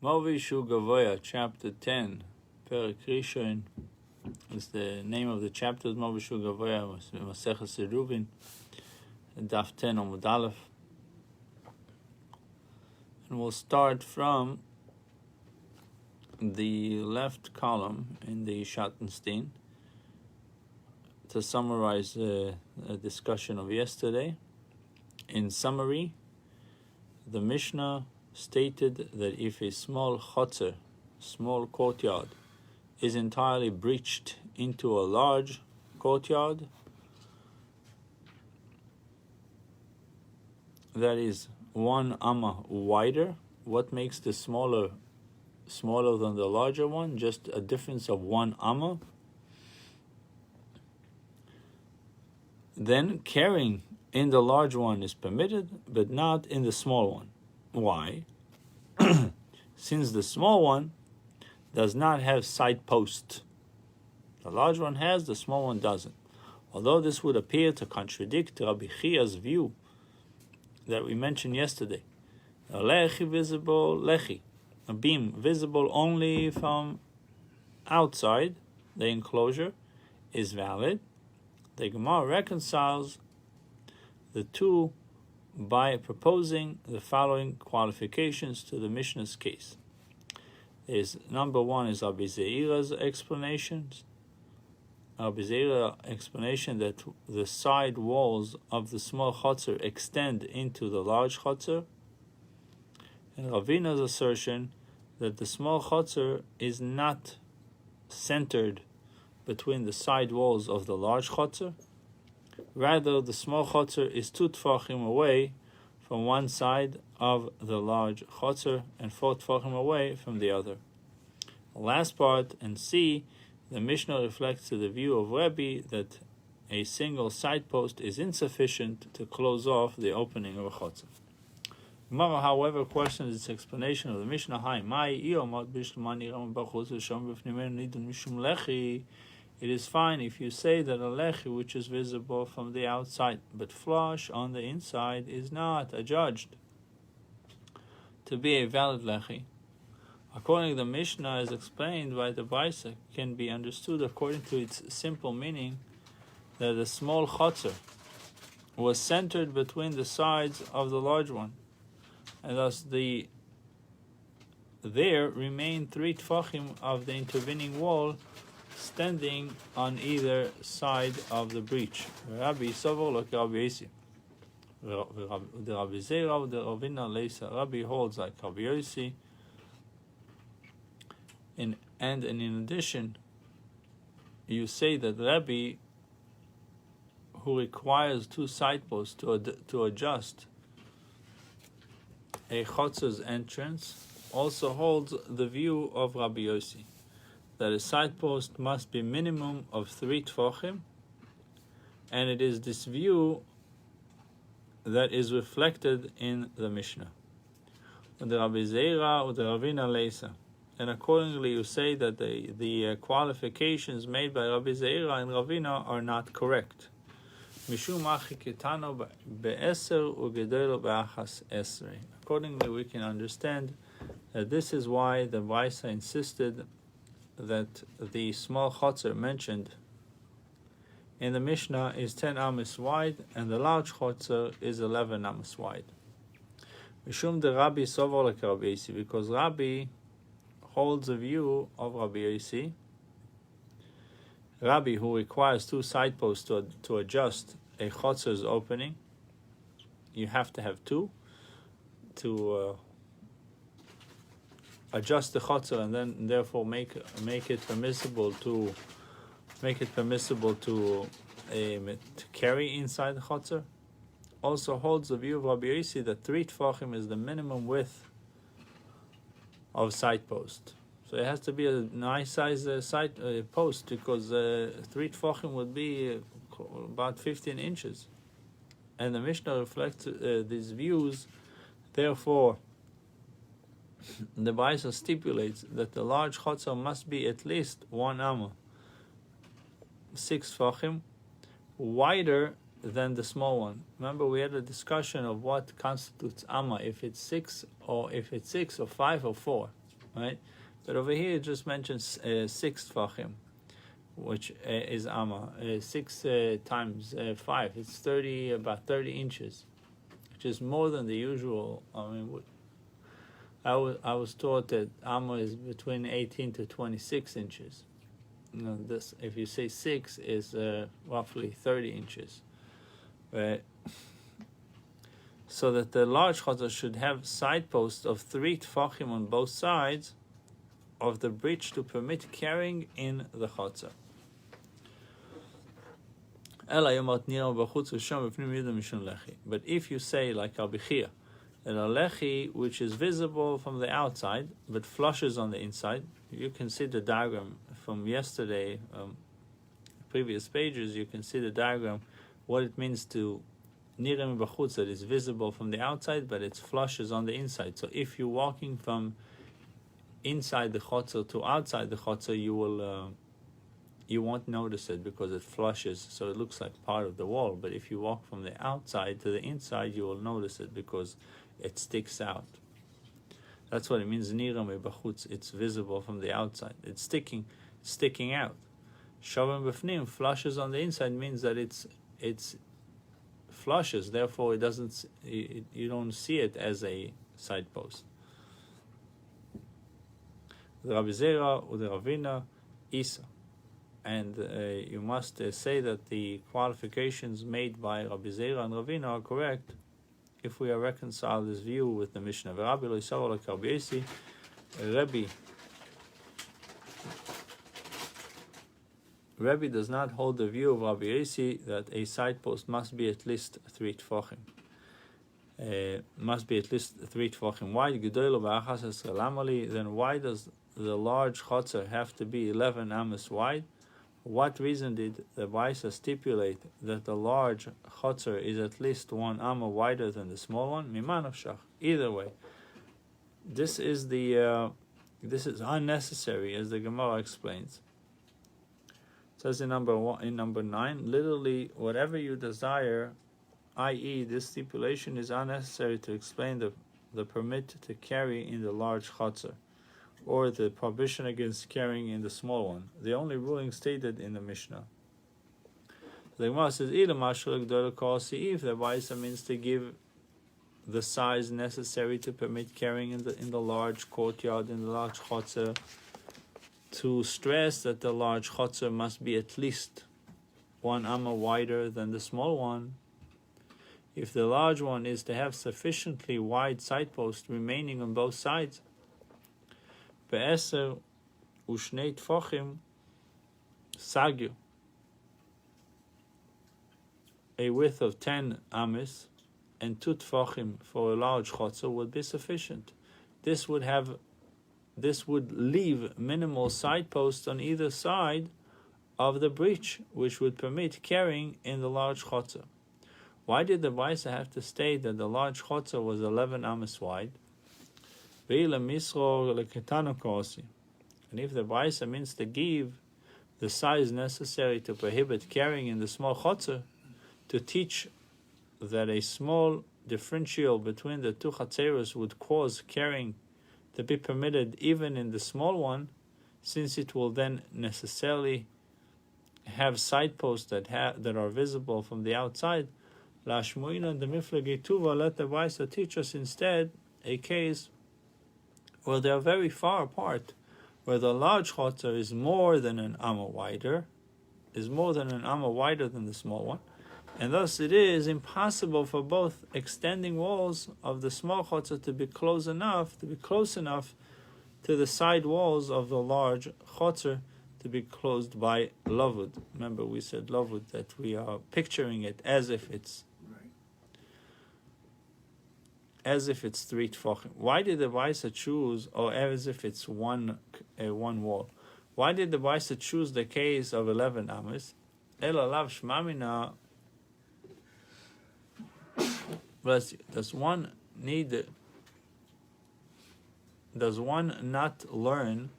Movishu Gavoya, chapter 10, Perek Rishon, is the name of the chapter. Movishu Gavoya, Maseches Eruvin, Daf 10 Amud Aleph. And we'll start from the left column in the Schattenstein to summarize a discussion of yesterday. In summary, the Mishnah stated that if a small chotzer, small courtyard, is entirely breached into a large courtyard, that is 1 amma wider. What makes the smaller than the larger one? Just a difference of 1 amma. Then carrying in the large one is permitted, but not in the small one. Why? Since the small one does not have side post. The large one has, the small one doesn't. Although this would appear to contradict Rabbi Chia's view that we mentioned yesterday. A lechi visible, lechi, a beam visible only from outside the enclosure, is valid. The Gemara reconciles the two by proposing the following qualifications to the Mishnah's case. Number one is Rabbi Zeira's explanations. Rabbi Zeira's explanation that the side walls of the small chotzer extend into the large chotzer, and Ravina's assertion that the small chotzer is not centered between the side walls of the large chotzer. Rather, the small chotzer is 2 tfachim away from one side of the large chotzer and 4 tfachim away from the other. The last part, and C, the Mishnah reflects to the view of Rebbe that a single side post is insufficient to close off the opening of a chotzer. Gemara, however, questions its explanation of the Mishnah. It is fine if you say that a lechi which is visible from the outside but flush on the inside is not adjudged to be a valid lechi. According to the Mishnah, as explained by the Brisa, can be understood according to its simple meaning that the small chotzer was centered between the sides of the large one, and thus there remained 3 tfachim of the intervening wall standing on either side of the breach. Rabbi Sovor like Rabbi Yossi. The Rabbi Zeira, the Ravina Leisa. Rabbi holds like Rabbi Yossi. And in addition, you say that Rabbi, who requires 2 side posts to adjust a chotzer's entrance, also holds the view of Rabbi Yossi, that a side post must be minimum of 3 tfachim, and it is this view that is reflected in the Mishnah. The Rabbi Zeira or the Ravina Leisa. And accordingly you say that the qualifications made by Rabbi Zeira and Ravina are not correct. Mishum achikitano be'eser ugedelo be'achas esrei. Accordingly we can understand that this is why the Brisa insisted that the small chotzer mentioned in the Mishnah is 10 amos wide, and the large chotzer is 11 amos wide. Mishum de Rabbi Sovor like Rabbi Yossi, because Rabbi holds a view of Rabbi Yossi. Rabbi, who requires 2 side posts to adjust a chotzer's opening, you have to have 2 to adjust the chotzer, and then therefore make it permissible to carry inside the chotzer. Also holds the view of Rabbi Yossi that 3 tfachim is the minimum width of side post. So it has to be a nice size side post, because 3 tfachim would be about 15 inches, and the Mishnah reflects these views. Therefore, the Brisa stipulates that the large chotzer must be at least 1 amma, 6 tfachim, wider than the small one. Remember, we had a discussion of what constitutes amma, if it's 6 or 5 or 4. right? But over here it just mentions 6 tfachim, which is amma. 6 times 5, it's 30, about 30 inches, which is more than the usual. I mean, I was taught that amma is between 18 to 26 inches. You know, this, if you say 6, is roughly 30 inches, right? So that the large chutzah should have side posts of 3 tfachim on both sides of the breach to permit carrying in the chutzah. But if you say, like Rabbi Chia, that a lechi which is visible from the outside but flushes on the inside, you can see the diagram from yesterday, previous pages. You can see the diagram, what it means to nirem b'chutz, that is visible from the outside but it flushes on the inside. So if you're walking from inside the chutzah to outside the chutzah, you won't notice it because it flushes, so it looks like part of the wall. But if you walk from the outside to the inside, you will notice it because it sticks out. That's what it means, nirame b'chutz. It's visible from the outside. It's sticking out. Shavim b'fnim, flushes on the inside, means that it's flushes. Therefore, it doesn't. You don't see it as a side post. The Rabbi Zera or the Ravina Isa. And you must say that the qualifications made by Rabbi Zera and Ravina are correct if we are reconcile this view with the Mishnah. Rabbi does not hold the view of Rabbi Yossi that a side post must be at least 3 tfachim. Must be at least 3 tfachim wide. Then why does the large chutzah have to be 11 amos wide? What reason did the Baisa stipulate that the large chutzah is at least 1 amma wider than the small one? Mimanav shach. Either way, this is unnecessary, as the Gemara explains. It says in number 9, literally whatever you desire, i.e., this stipulation is unnecessary to explain the permit to carry in the large chutzah, or the prohibition against carrying in the small one. The only ruling stated in the Mishnah. The Gemara says, if the Baisa means to give the size necessary to permit carrying in the large courtyard, in the large chutzah, to stress that the large chutzah must be at least 1 amma wider than the small one. If the large one is to have sufficiently wide side posts remaining on both sides, be'eser u'shnei tfachim sagyu, a width of 10 amis and 2 tfachim for a large chutzah would be sufficient. This would leave minimal side posts on either side of the breach, which would permit carrying in the large chutzah. Why did the Baisa have to state that the large chutzah was 11 amas wide? And if the Baisa means to give the size necessary to prohibit carrying in the small chutzah, to teach that a small differential between the 2 chatzeros would cause carrying to be permitted even in the small one, since it will then necessarily have side posts that are visible from the outside, Lashmuina and the Miflegi Tuva, let the Baisa teach us instead a case where they are very far apart, where the large chutzah is more than an amma wider, than the small one, and thus it is impossible for both extending walls of the small chutzah to be close enough to the side walls of the large chutzah to be closed by lavud. Remember, we said lavud, that we are picturing it as if it's 3 tfachim. Why did the Baisa choose, or as if it's one wall? Why did the Baisa choose the case of 11 amas? Elalav shmamina. Does one not learn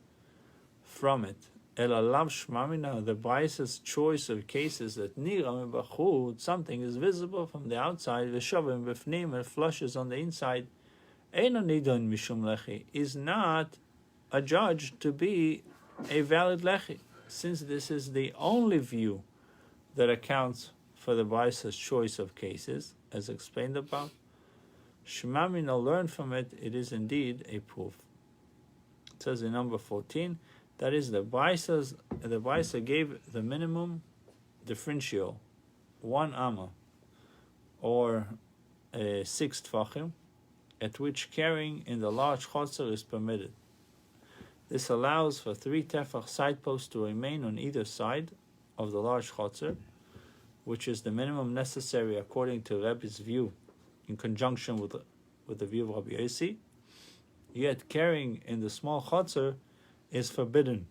from it? Elalav shmamina, the Baisa's choice of cases that niram b'chut, something is visible from the outside, v'shavim b'fnim, and flushes on the inside, eino nidon mishum lechi, is not adjudged to be a valid lechi, since this is the only view that accounts for the Braisa's choice of cases, as explained above. Shemamina learned from it, it is indeed a proof. It says in number 14, that is, the Braisa gave the minimum differential, 1 amma, or 6 tfachim, at which carrying in the large chotzer is permitted. This allows for 3 tefach side posts to remain on either side of the large chotzer, which is the minimum necessary according to Rebbe's view, in conjunction with the view of Rabbi Yossi. Yet carrying in the small chotzer is forbidden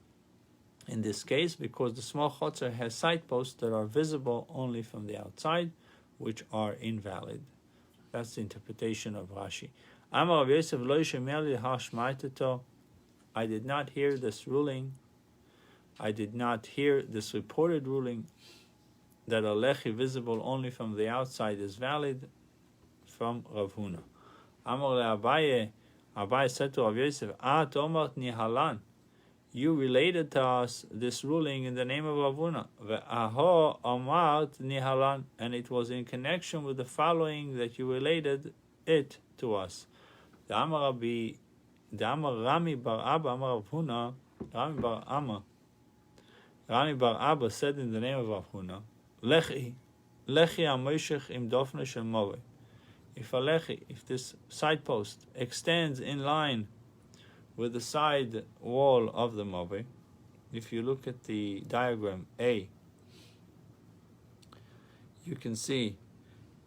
in this case, because the small chotzer has side posts that are visible only from the outside, which are invalid. That's the interpretation of Rashi. Amar Rabbi Yosef lo yishmeh li hashmaiteto. I did not hear this ruling. I did not hear this reported ruling that a lechi visible only from the outside is valid from Rav Huna. Amar le Abaye. Abaye said to Rav Yosef, At omart nihalan. You related to us this ruling in the name of Rav Huna. Ve'aho omart nihalan. And it was in connection with the following that you related it to us. The Amar Rami bar Abba Amar Rav Huna. Rami bar Abba said in the name of Rav Huna, Lechi amoshech im dofne shel move. If this side post extends in line with the side wall of the move, if you look at the diagram A, you can see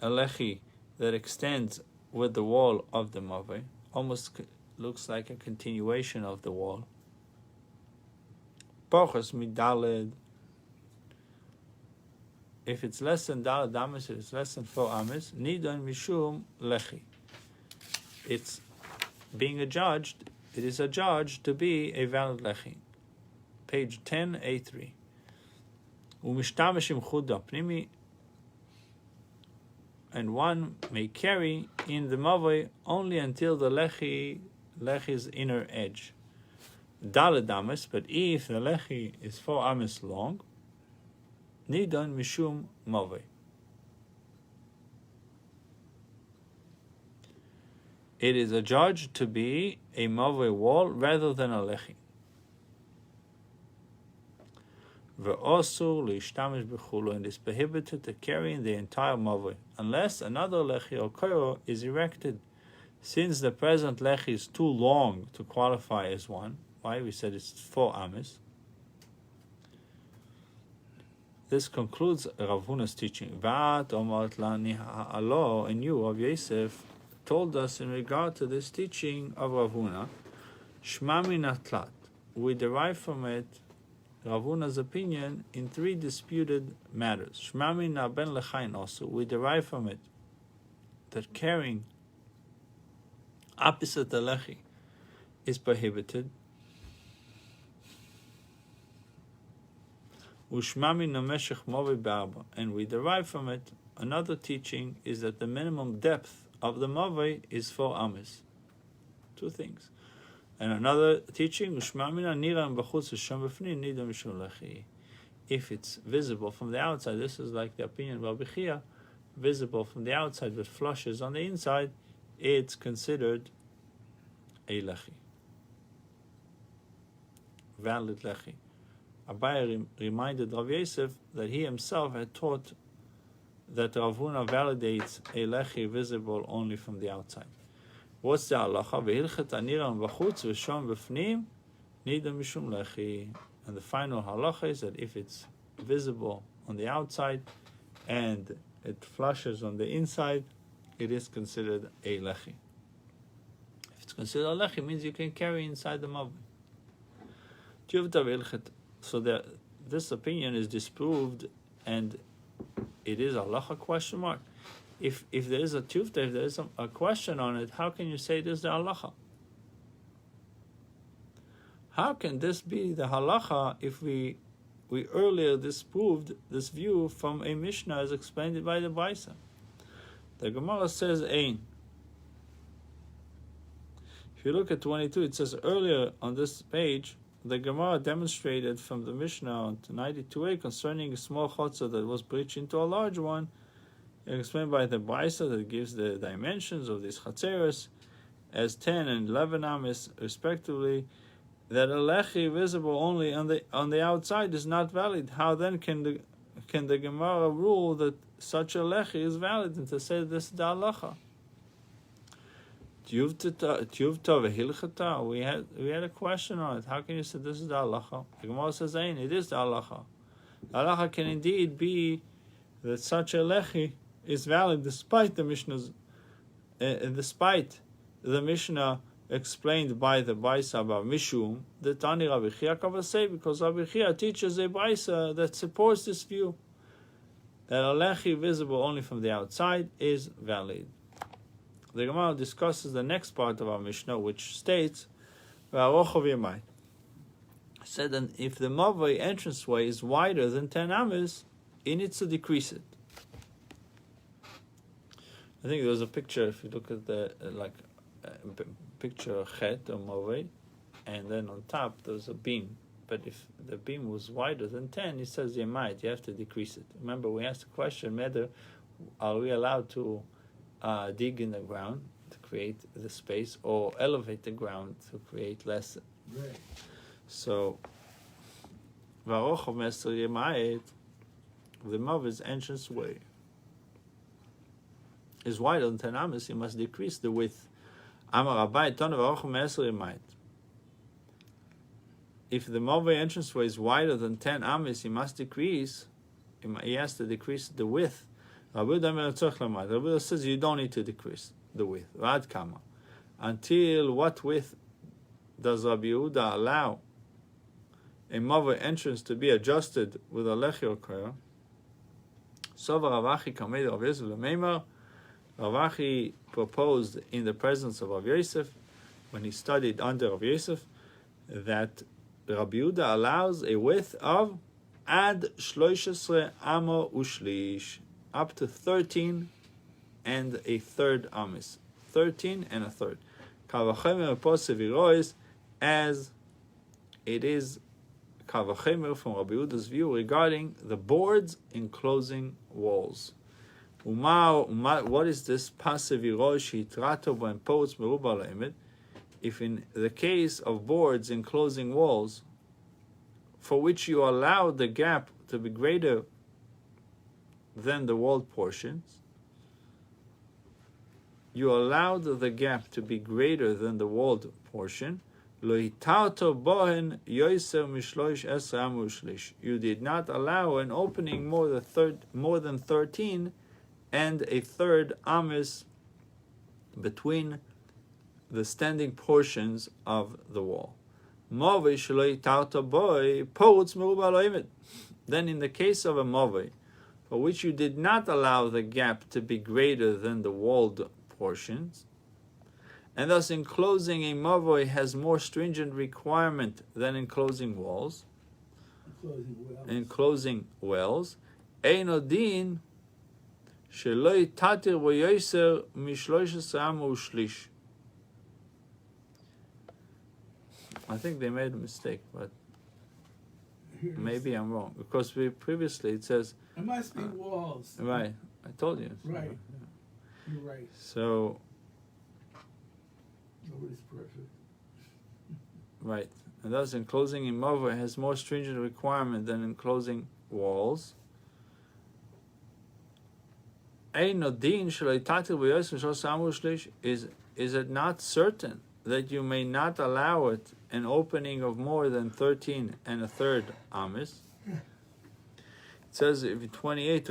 a lechi that extends with the wall of the move, almost looks like a continuation of the wall. Pochas midaled. If it's less than daled amis, if it's less than 4 amis, nidon mishum lechi. It's being adjudged. It is adjudged to be a valid lechi. Page 10a3. Umishtamish im chuda pnimi. And one may carry in the mavoi only until the lechi's inner edge. Daled amis, but if the lechi is 4 amis long, nidon mishum mavoi. It is adjudged to be a mavoi wall rather than a lechi. Ve'osur leishtamish b'chulu, and is prohibited to carry in the entire mavoi unless another lechi or koiro is erected. Since the present lechi is too long to qualify as one, why we said it's 4 amis. This concludes Rav Huna's teaching. Va'at omart lani ha'alo, and you, Rav Yosef, told us in regard to this teaching of Rav Huna, Shmami natlat. We derive from it Rav Huna's opinion in 3 disputed matters. Shmami na ben lechayin also. We derive from it that carrying opposite the lechi is prohibited. Ushmami nameshech movi ba'arba, and we derive from it another teaching is that the minimum depth of the movi is 4 amis. 2 things. And another teaching, ushmamina niran b'chutz v'sham b'fnin nidam mishum lechi. If it's visible from the outside, this is like the opinion of Rabbi Chia, visible from the outside but flushes on the inside, it's considered a lechi, valid lechi. Abaye reminded Rav Yosef that he himself had taught that Rav Huna validates a lechi visible only from the outside. What's the halacha? V'hilchet aniram v'chutz v'sham b'fnim nidam mishum lechi. And the final halacha is that if it's visible on the outside and it flushes on the inside, it is considered a lechi. If it's considered a lechi, it means you can carry inside the mav. So this opinion is disproved, and it is a halacha question mark. If there is a tufta, if there is a question on it, how can you say this is the halacha? How can this be the halacha if we earlier disproved this view from a Mishnah as explained by the Baisa? The Gemara says, Ein. If you look at 22, it says earlier on this page, the Gemara demonstrated from the Mishnah on 92a concerning a small chutzah that was breached into a large one, explained by the Brisa that gives the dimensions of these chatzeros as 10 and 11 amis respectively, that a lechi visible only on the outside is not valid. How then can the Gemara rule that such a lechi is valid and to say this is the halacha? We had a question on it. How can you say this is the halacha? The Gemara says, it is the halacha. The halacha can indeed be that such a lechi is valid despite the Mishnah's, despite the Mishnah explained by the Baisa about Mishum, the Tani Rabbi Chia Kavasei, because Rabbi Chia teaches a Baisa that supports this view, that a lechi visible only from the outside is valid. The Gemara discusses the next part of our Mishnah, which states, said that if the Mavai entranceway is wider than 10 amis, it needs to decrease it. I think there was a picture, if you look at the, picture of Chet or Mavai, and then on top there's a beam. But if the beam was wider than 10, he says you have to decrease it. Remember, we asked the question, whether are we allowed to dig in the ground to create the space or elevate the ground to create less. Right. So, the Mav's entrance way is wider than 10 amas, you must decrease the width. If the Mavai entranceway is wider than 10 amas, he must decrease. He has to decrease the width. Rabbi says you don't need to decrease the width. Until what width does Rabbi Yehuda allow a Mavai entrance to be adjusted with a lechi or koyer? Ravachi proposed in the presence of Rav Yosef, when he studied under Rav Yosef, that Rabbi Yehuda allows a width of ad 13 amo ushlish, up to 13 and a third amis. 13 and a third. As it is Kavachemer from Rabbi Yehuda's view regarding the boards enclosing walls. What is this if in the case of boards enclosing walls, for which you allow the gap to be greater than the walled portions, you allowed the gap to be greater than the walled portion, you did not allow an opening more than 13 and a third amis between the standing portions of the wall. Then in the case of a Mavai, for which you did not allow the gap to be greater than the walled portions, and thus enclosing a Mavai has more stringent requirement than enclosing walls, enclosing wells, Einodin Sheloi Tatir Voyoser Mishlosh Amo Shlish. I think they made a mistake, but maybe I'm wrong, because previously it says it must be walls. Right, I told you. Right, yeah. You're right. So nobody's perfect. Right, and thus enclosing in Mavai has more stringent requirement than enclosing walls. Is it not certain that you may not allow it an opening of more than 13 and a third amis? It says in 28,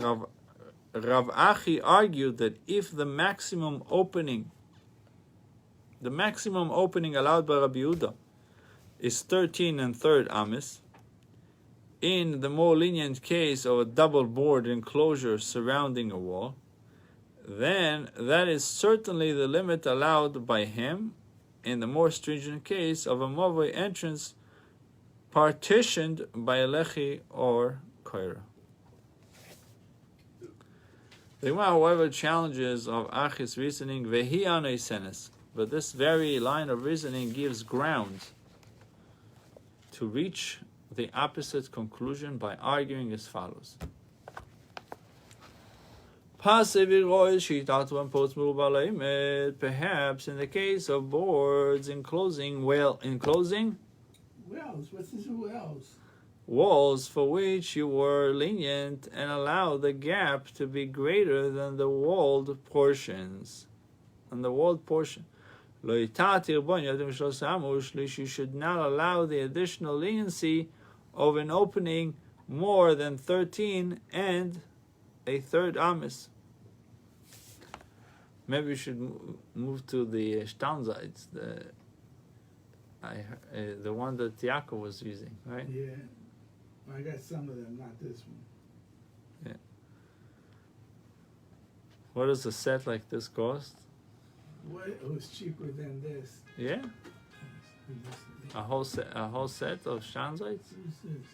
Rav Achi argued that if the maximum opening allowed by Rabbi Yehuda is 13 and third amis, in the more lenient case of a double board enclosure surrounding a wall, then that is certainly the limit allowed by him in the more stringent case of a Mavai entrance partitioned by a lechi or koira. The Gemara, however, challenges of Achi's reasoning, vehi anoisenes, But this very line of reasoning gives ground to reach the opposite conclusion by arguing as follows. Perhaps in the case of boards enclosing Wells, what's this wells? walls for which you were lenient and allowed the gap to be greater than the walled portions. And the walled portion. You should not allow the additional leniency of an opening more than 13 and a third amis. Maybe we should move to the Steinseits, the one that Yaakov was using, right? Yeah. I got some of them, not this one. Yeah. What does a set like this cost? What? It was cheaper than this. Yeah, a whole set of Steinseits. Who's this?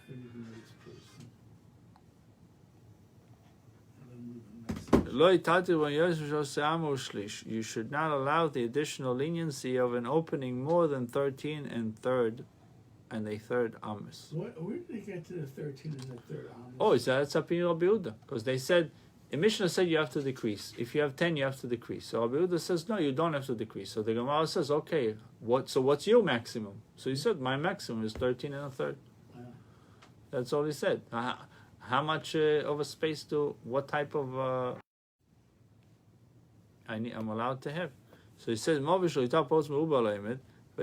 I don't even know this person. You should not allow the additional leniency of an opening more than 13 and a third amis. Where did they get to the 13 and the third amis? Oh, that's up in Rabbi Yehuda, because they said, the Mishnah said you have to decrease. If you have 10, you have to decrease. So Rabbi Yehuda says, no, you don't have to decrease. So the Gemara says, okay, what's your maximum? So he said, my maximum is 13 and a third. That's all he said. How much of a space what type of I'm allowed to have? So he says, but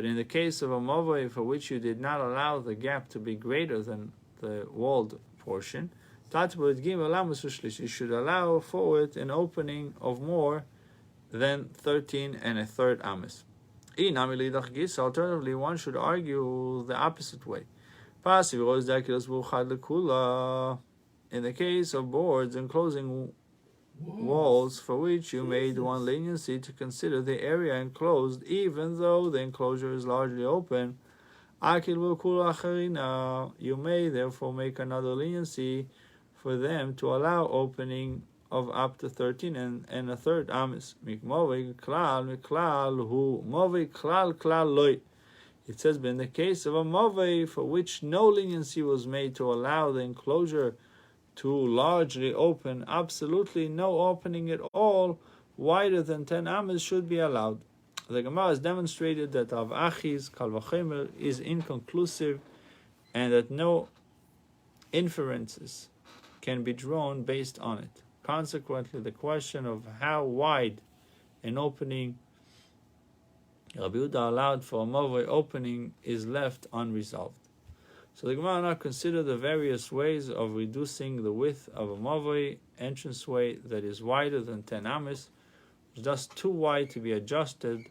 in the case of a movay for which you did not allow the gap to be greater than the walled portion, you should allow for it an opening of more than 13 and a third amis. Alternatively, one should argue the opposite way. In the case of boards enclosing walls for which you made one leniency to consider the area enclosed, even though the enclosure is largely open, you may therefore make another leniency for them to allow opening of up to 13 and a third amis. It says, but in the case of a movay for which no leniency was made to allow the enclosure to largely open, absolutely no opening at all wider than 10 amas should be allowed. The Gemara has demonstrated that Av Achis Kal Vachomer is inconclusive and that no inferences can be drawn based on it. Consequently, the question of how wide an opening Rabbi Yehuda allowed for a movay opening is left unresolved. So the Gemara now consider the various ways of reducing the width of a movay entranceway that is wider than 10 amis, which is thus too wide to be adjusted,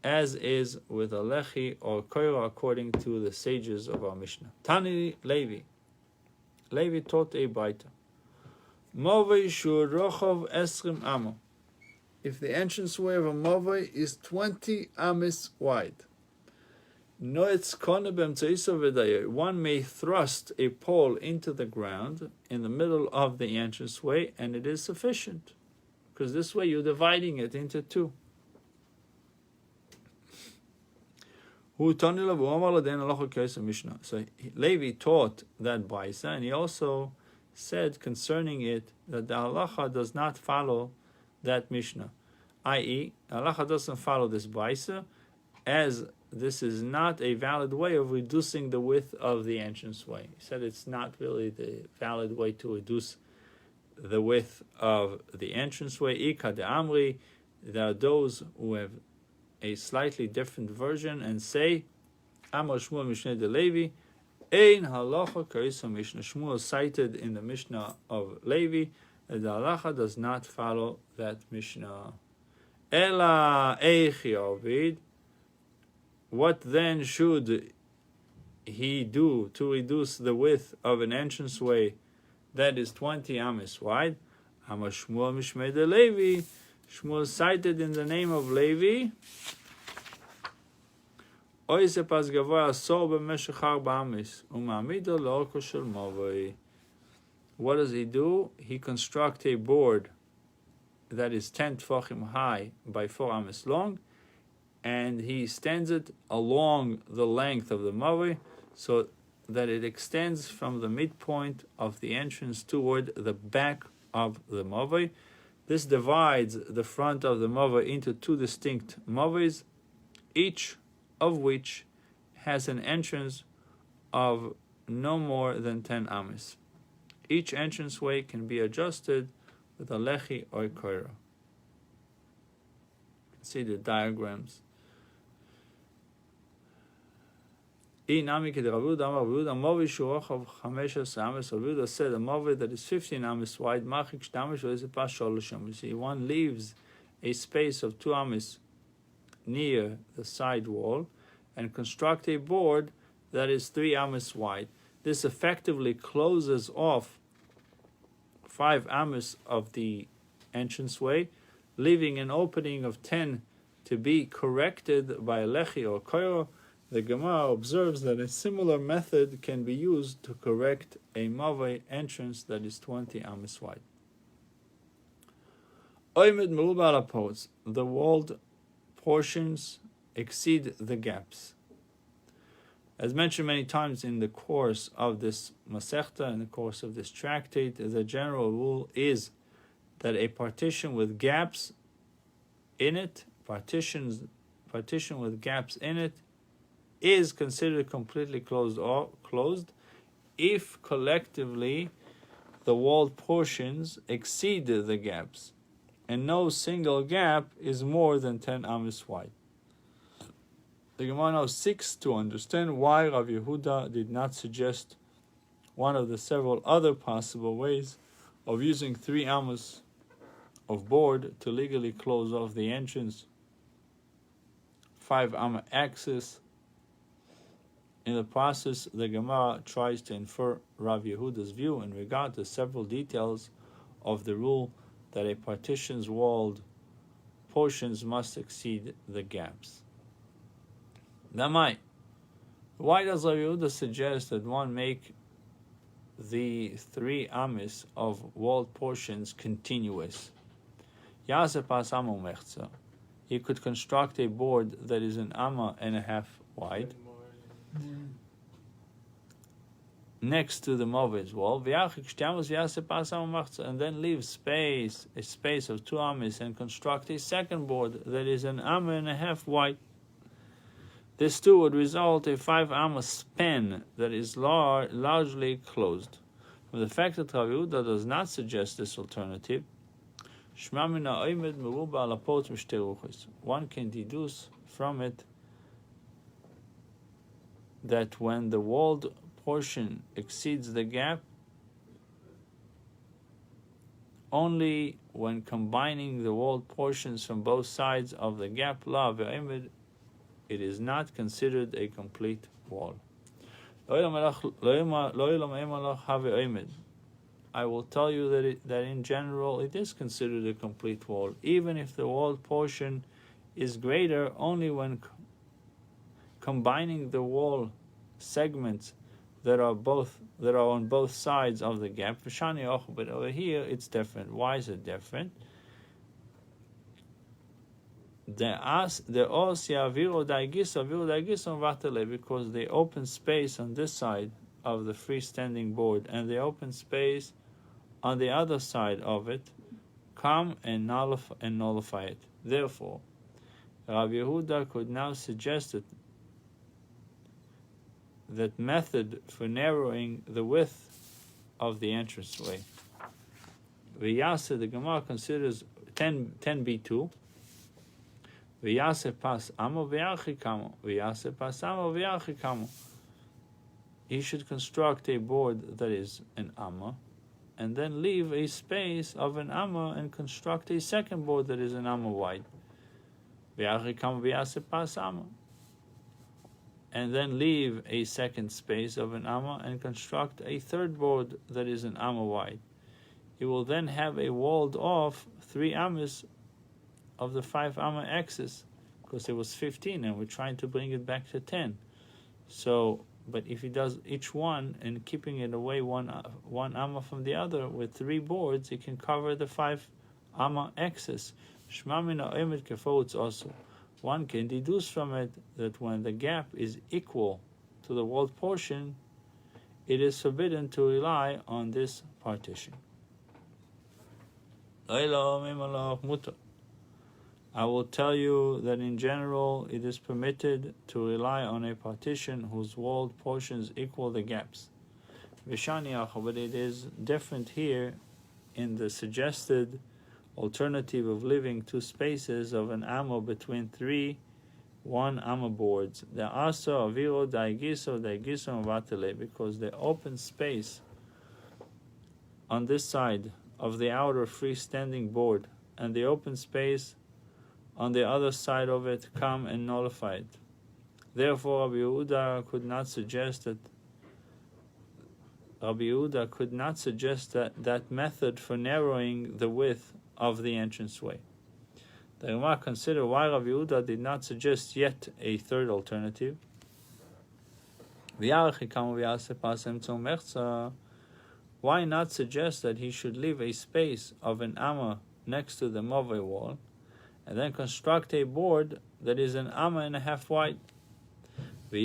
as is with a lechi or koira, according to the sages of our Mishnah. Tani Levi taught a baita. Movay shur rochov esrim amo. If the entranceway of a movay is 20 amis wide, one may thrust a pole into the ground in the middle of the entranceway, and it is sufficient, because this way you're dividing it into two. So Levi taught that baisa, and he also said concerning it that the halacha does not follow that Mishnah, i.e., halacha doesn't follow this baisa, as this is not a valid way of reducing the width of the entranceway. He said it's not really the valid way to reduce the width of the entranceway. Ika de Amri, there are those who have a slightly different version and say, Amar Shmuel Mishneh de Levi, Ein halacha karisa Mishnah. Shmuel cited in the Mishnah of Levi that the halacha does not follow that Mishnah. Ela eichi ovid. What then should he do to reduce the width of an entranceway that is 20 amis wide? Amar Shmuel Mishmei de Levi. Shmuel cited in the name of Levi. What does he do? He constructs a board that is 10 tefachim high by 4 amis long, and he stands it along the length of the mavoi, so that it extends from the midpoint of the entrance toward the back of the mavoi. This divides the front of the mavoi into two distinct mavois, each of which has an entrance of no more than 10 amis. Each entranceway can be adjusted with a lechi or a koira. See the diagrams. Rabbi said a movi that is 15 amis wide. You see, one leaves a space of 2 amis near the side wall and construct a board that is 3 amis wide. This effectively closes off 5 amis of the entranceway, leaving an opening of 10 to be corrected by a lechi or koiro. The Gemara observes that a similar method can be used to correct a mavoi entrance that is 20 amis wide. The walled portions exceed the gaps. As mentioned many times in the course of this Masechta, in the course of this tractate, the general rule is that a partition with gaps in it, partition with gaps in it, is considered completely closed if collectively the walled portions exceed the gaps, and no single gap is more than 10 amis wide. The Gemara now seeks to understand why Rav Yehuda did not suggest one of the several other possible ways of using 3 amas of board to legally close off the entrance, 5 amma axis. In the process, the Gemara tries to infer Rav Yehuda's view in regard to several details of the rule that a partition's walled portions must exceed the gaps. Why does Rav Yehuda suggest that one make the 3 amis of walled portions continuous? He could construct a board that is an amma and a half wide next to the mavei's wall, and then leave a space of 2 amis, and construct a second board that is an amma and a half wide. This too would result in a 5 amma span that is largely closed. From the fact that Rav Yehuda does not suggest this alternative, one can deduce from it that when the walled portion exceeds the gap, only when combining the walled portions from both sides of the gap, it is not considered a complete wall. I will tell you that in general it is considered a complete wall, even if the walled portion is greater only when combining the wall segments that are on both sides of the gap. But over here it's different. Why is it different? Because the open space on this side of the freestanding board and the open space on the other side of it come and nullify it. Therefore, Rabbi Yehuda could now suggest that method for narrowing the width of the entranceway. V'yase, the Gemara considers 10b2. V'yase pas amo v'yachi kamo. V'yase pas amo v'yachi kamo. He should construct a board that is an amma, and then leave a space of an amma and construct a second board that is an amma wide. V'yachi kamo v'yase pas amma. And then leave a second space of an amma and construct a third board that is an amma wide. You will then have a walled off 3 ammas of the 5 amma axis, because it was 15 and we're trying to bring it back to 10. So, but if he does each one and keeping it away one amma from the other with 3 boards, he can cover the 5 amma axis. Shmamina oimed kefoutz also. one can deduce from it that when the gap is equal to the walled portion, it is forbidden to rely on this partition. I will tell you that in general it is permitted to rely on a partition whose walled portions equal the gaps. But it is different here in the suggested alternative of leaving two spaces of an amma between 3 1-amma boards. The asa aviro daigiso vatele, because the open space on this side of the outer freestanding board and the open space on the other side of it come and nullify it. Therefore, Rabbi Yehuda could not suggest that method for narrowing the width of the entranceway. The Gemara consider why Rabbi Yehuda did not suggest yet a third alternative. Why not suggest that he should leave a space of an amma next to the move wall, and then construct a board that is an amma and a half wide? And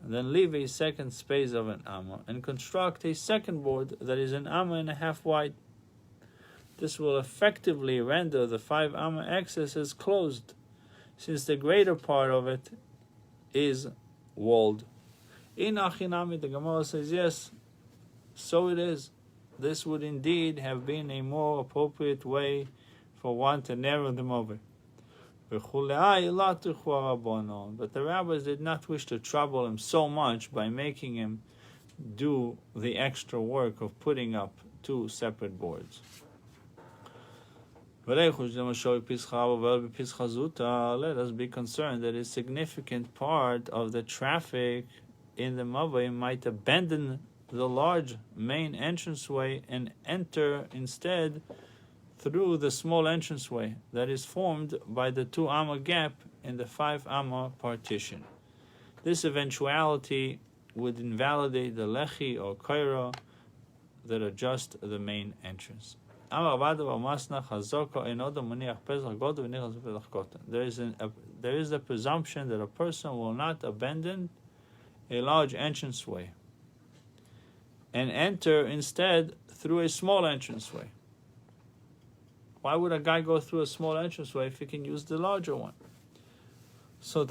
then leave a second space of an amma and construct a second board that is an amma and a half wide. This will effectively render the 5 amma accesses closed, since the greater part of it is walled. In Achinami, the Gemara says, yes, so it is. This would indeed have been a more appropriate way for one to narrow them over. But the rabbis did not wish to trouble him so much by making him do the extra work of putting up 2 separate boards. Let us be concerned that a significant part of the traffic in the Mavai might abandon the large main entranceway and enter instead through the small entranceway that is formed by the 2 amma gap in the 5 amma partition. This eventuality would invalidate the lechi or kaira that adjust the main entrance. There is a presumption that a person will not abandon a large entranceway and enter instead through a small entranceway. Why would a guy go through a small entranceway if he can use the larger one? So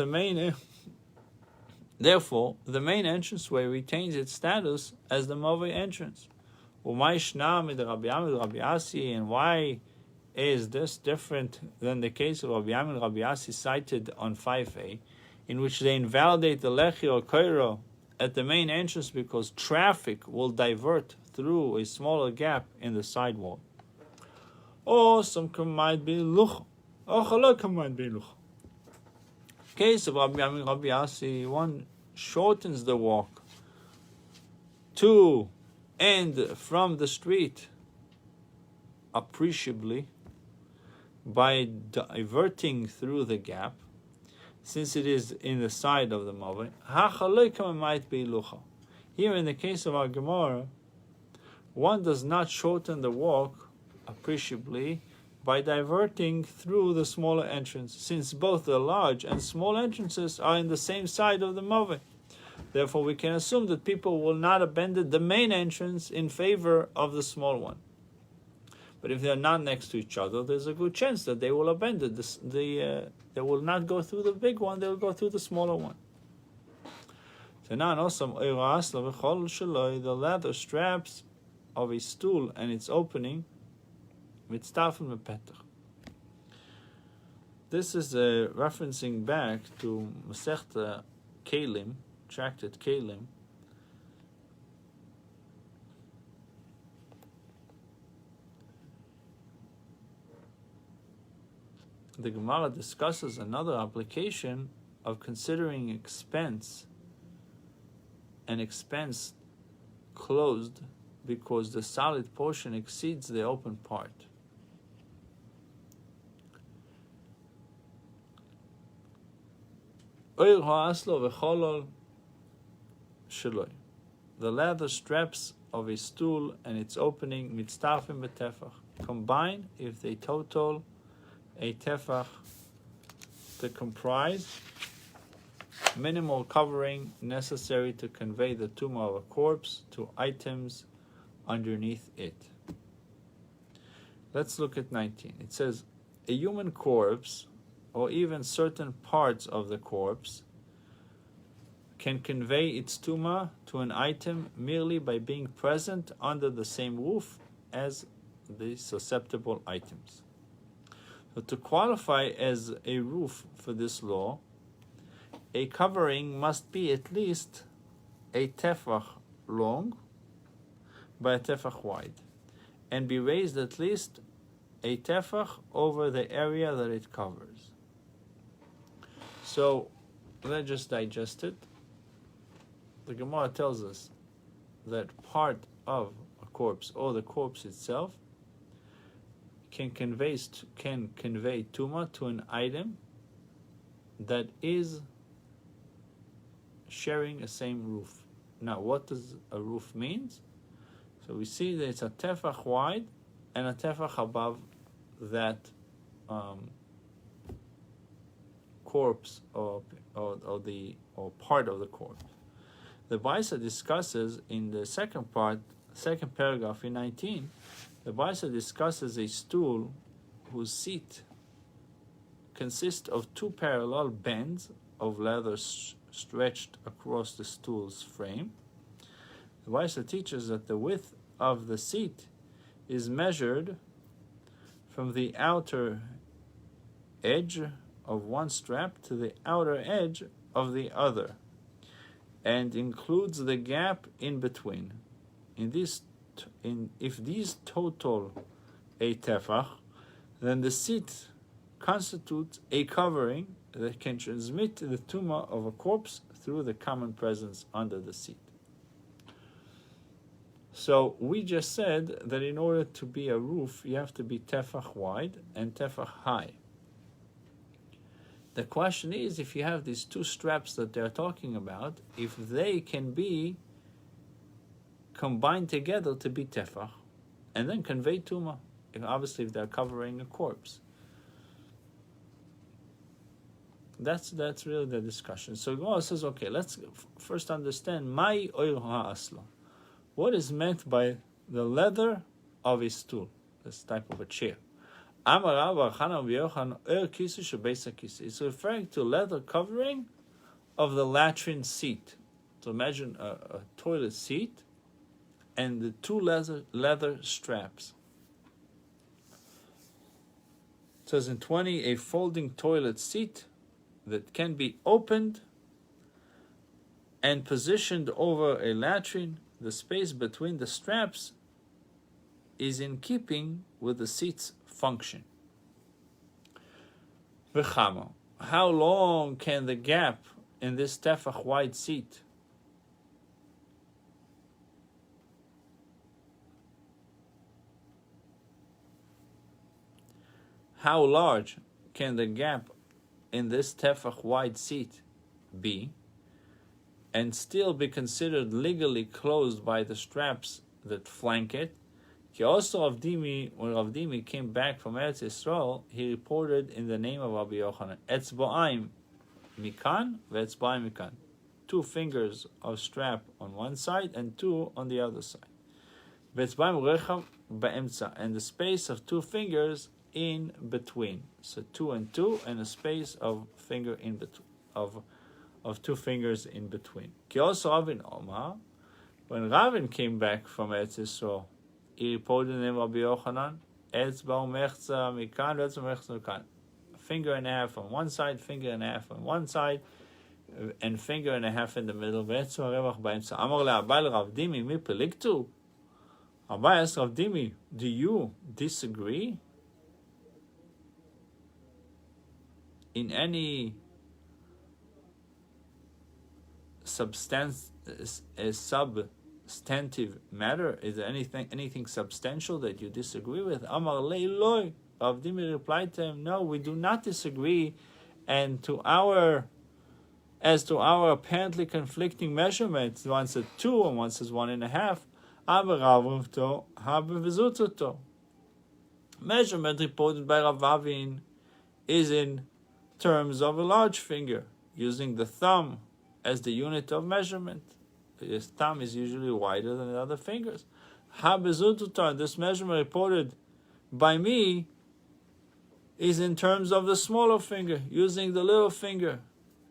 therefore, the main entranceway retains its status as the Mavai entrance. And why is this different than the case of Rabbi Yamin and Rabbi Asi cited on 5a, in which they invalidate the lechi or kairo at the main entrance because traffic will divert through a smaller gap in the sidewall? Or some might be luch, or chalak might be luch. Case of Rabbi Yamin and Rabbi Asi, one shortens the walk to and from the street appreciably by diverting through the gap, since it is in the side of the Mavai. Ha might be lucha. Here in the case of our Gemara, one does not shorten the walk appreciably by diverting through the smaller entrance, since both the large and small entrances are in the same side of the Mavai. Therefore, we can assume that people will not abandon the main entrance in favor of the small one. But if they are not next to each other, there's a good chance that they will abandon they will not go through the big one, they will go through the smaller one. The leather straps of a stool and its opening, this is referencing back to Masechta Kelim, Tractate Kelim. The Gemara discusses another application of considering an expense closed because the solid portion exceeds the open part. The leather straps of a stool and its opening mitztafim betefach combine if they total a tefach to comprise minimal covering necessary to convey the tumah of a corpse to items underneath it. Let's look at 19. It says, a human corpse, or even certain parts of the corpse, can convey its tumah to an item merely by being present under the same roof as the susceptible items. So to qualify as a roof for this law, a covering must be at least a tefach long by a tefach wide, and be raised at least a tefach over the area that it covers. So let's just digest it. The Gemara tells us that part of a corpse, or the corpse itself, can convey tumah to an item that is sharing a same roof. Now, what does a roof means? So we see that it's a tefach wide and a tefach above that corpse or part of the corpse. The Baisa discusses in the second paragraph in 19, the Baisa discusses a stool whose seat consists of two parallel bands of leather stretched across the stool's frame. The Baisa teaches that the width of the seat is measured from the outer edge of one strap to the outer edge of the other, and includes the gap in between. If these total a tefach, then the seat constitutes a covering that can transmit the tumah of a corpse through the common presence under the seat. So we just said that in order to be a roof, you have to be tefach wide and tefach high. The question is, if you have these two straps that they're talking about, if they can be combined together to be tefach, and then convey tumah, obviously if they're covering a corpse. That's really the discussion. So Gemara says, okay, let's first understand my oil ha'asla. What is meant by the leather of a stool, this type of a chair? It's referring to leather covering of the latrine seat. So imagine a toilet seat and the two leather straps. It says in 20, a folding toilet seat that can be opened and positioned over a latrine. The space between the straps is in keeping with the seat's function. V'chama, how long can the gap in this tefach wide seat How large can the gap in this tefach wide seat be and still be considered legally closed by the straps that flank it? Also, when Rav Dimi came back from Eretz Yisrael, he reported in the name of Rabbi Yochanan, Etzba'im mikan ve'etzba'im mikan. 2 fingers of strap on one side and 2 on the other side. Ve'etzba'im rechav ba'emtza, and the space of 2 fingers in between. So 2 and 2, and a space of finger in between, of 2 fingers in between. Ki also Ravin Omar, when Ravin came back from Eretz Yisrael, he reported in the name of Rabbi Yochanan, Etzba umechza mikan ve'etzba umechza mikan. A finger and a half on one side, finger and a half on one side, and finger and a half in the middle. Ve'etzba revach ba'emtza. Amar le'abai Rav Dimi mi peliktu. Abai asked Rav Dimi, do you disagree in any substantive matter? Is there anything substantial that you disagree with? Amar le'iloi. Rav Dimi replied to him, no, we do not disagree, and as to our apparently conflicting measurements, one said 2 and one says 1.5. Measurement reported by Rav Avin is in terms of a large finger, using the thumb as the unit of measurement. The thumb is usually wider than the other fingers. This measurement reported by me is in terms of the smaller finger, using the little finger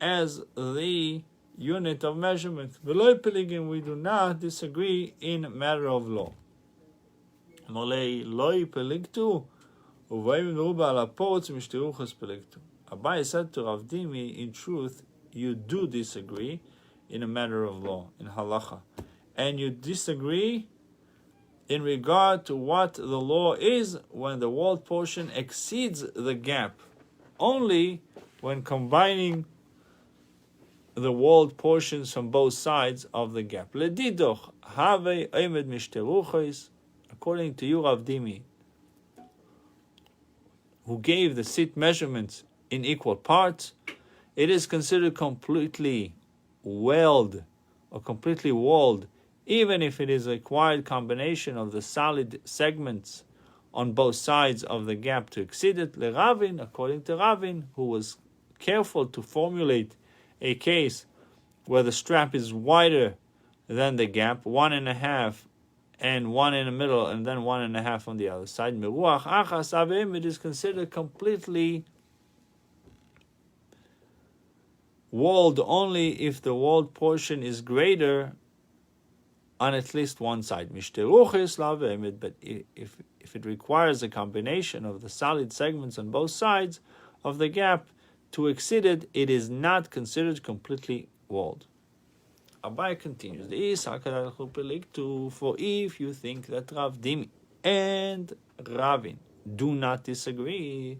as the unit of measurement. We do not disagree in matter of law. Abai said to Rav Dimi, in truth, you do disagree in a matter of law, in halacha. And you disagree in regard to what the law is when the walled portion exceeds the gap, only when combining the walled portions from both sides of the gap. Ledidoch, have omed mishteruchos, according to you, Rav Dimi, who gave the seat measurements in equal parts, it is considered completely walled, even if it is a required combination of the solid segments on both sides of the gap to exceed it. LeRavin, according to Ravin, who was careful to formulate a case where the strap is wider than the gap, 1.5 and 1 in the middle, and then 1.5 on the other side. Meruach achas avim, it is considered completely walled only if the walled portion is greater on at least one side. Mishteruchos lavemid, but if it requires a combination of the solid segments on both sides of the gap to exceed it, it is not considered completely walled. Abai continues, for if you think that Rav Dimi and Ravin do not disagree,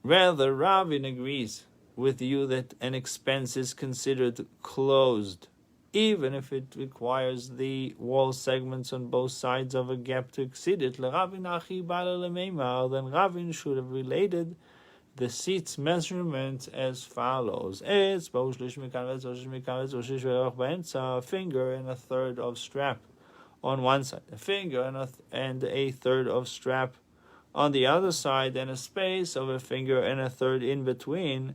rather Ravin agrees with you that an expense is considered closed, even if it requires the wall segments on both sides of a gap to exceed it. Then Ravin should have related the seat's measurements as follows: a finger and a third of strap on one side, a finger and a third of strap on the other side, and a space of a finger and a third in between.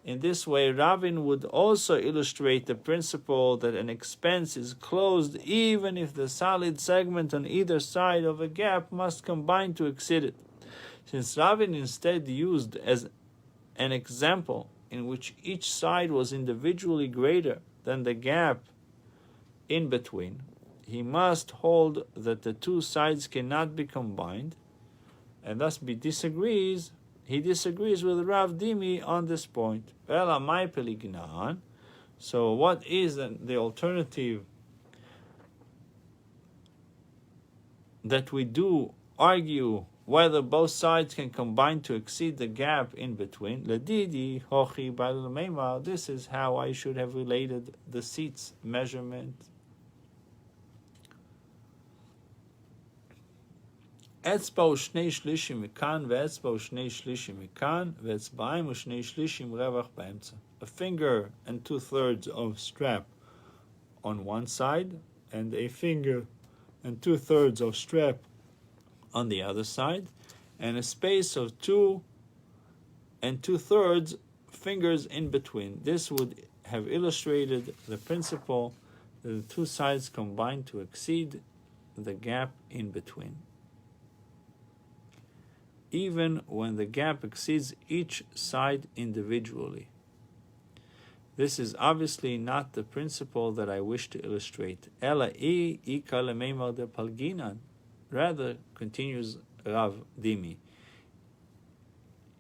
In this way, Ravin would also illustrate the principle that an expense is closed even if the solid segment on either side of a gap must combine to exceed it. Since Ravin instead used as an example in which each side was individually greater than the gap in between, he must hold that the two sides cannot be combined, and thus he disagrees with Rav Dimi on this point. So what is the alternative that we do argue whether both sides can combine to exceed the gap in between? This is how I should have related the seat's measurement. אצבע ושני שלישים מכאן, ואצבע ושני שלישים מכאן, ואצבעיים ושני שלישים רווח באמצע. A finger and 2/3 of strap on one side, and a finger and 2/3 of strap on the other side, and a space of 2 and 2/3 fingers in between. This would have illustrated the principle that the two sides combine to exceed the gap in between, even when the gap exceeds each side individually. This is obviously not the principle that I wish to illustrate. Rather, continues Rav Dimi,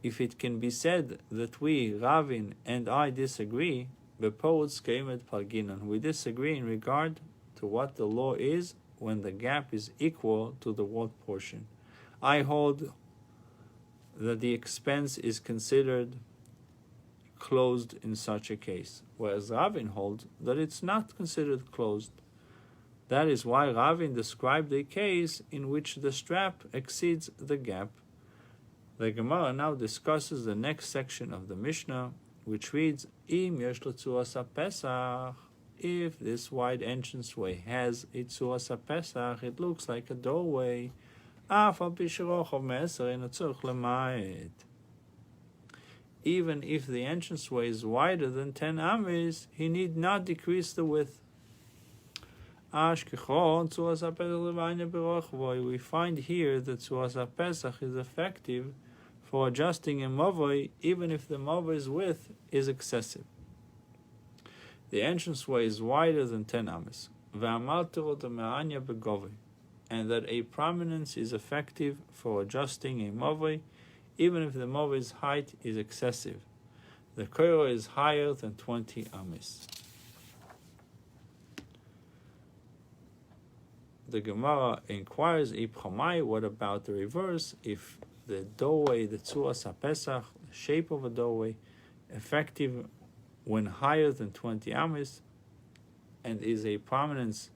if it can be said that we, Ravin and I, disagree, we disagree in regard to what the law is when the gap is equal to the walled portion. I hold that the expense is considered closed in such a case, whereas Ravin holds that it's not considered closed. That is why Ravin described a case in which the strap exceeds the gap. The Gemara now discusses the next section of the Mishnah, which reads, Im yesh l'tzuras Pesach. If this wide entranceway has a tzuras Pesach, it looks like a doorway. Even if the entranceway is wider than 10 ames, he need not decrease the width. We find here that Tzuas HaPesach is effective for adjusting a mavoi even if the mavoi's width is excessive. The entranceway is wider than 10 ames, and that a prominence is effective for adjusting a mavoi even if the mavoi's height is excessive. The koiro is higher than 20 ames. The Gemara inquires, what about the reverse? If the doorway, the Tzuas HaPesach, the shape of a doorway, effective when higher than 20 ames, and is a prominence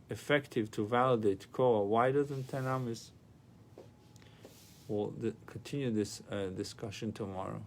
effective to validate Korah wider than 10 ames? We'll continue this discussion tomorrow.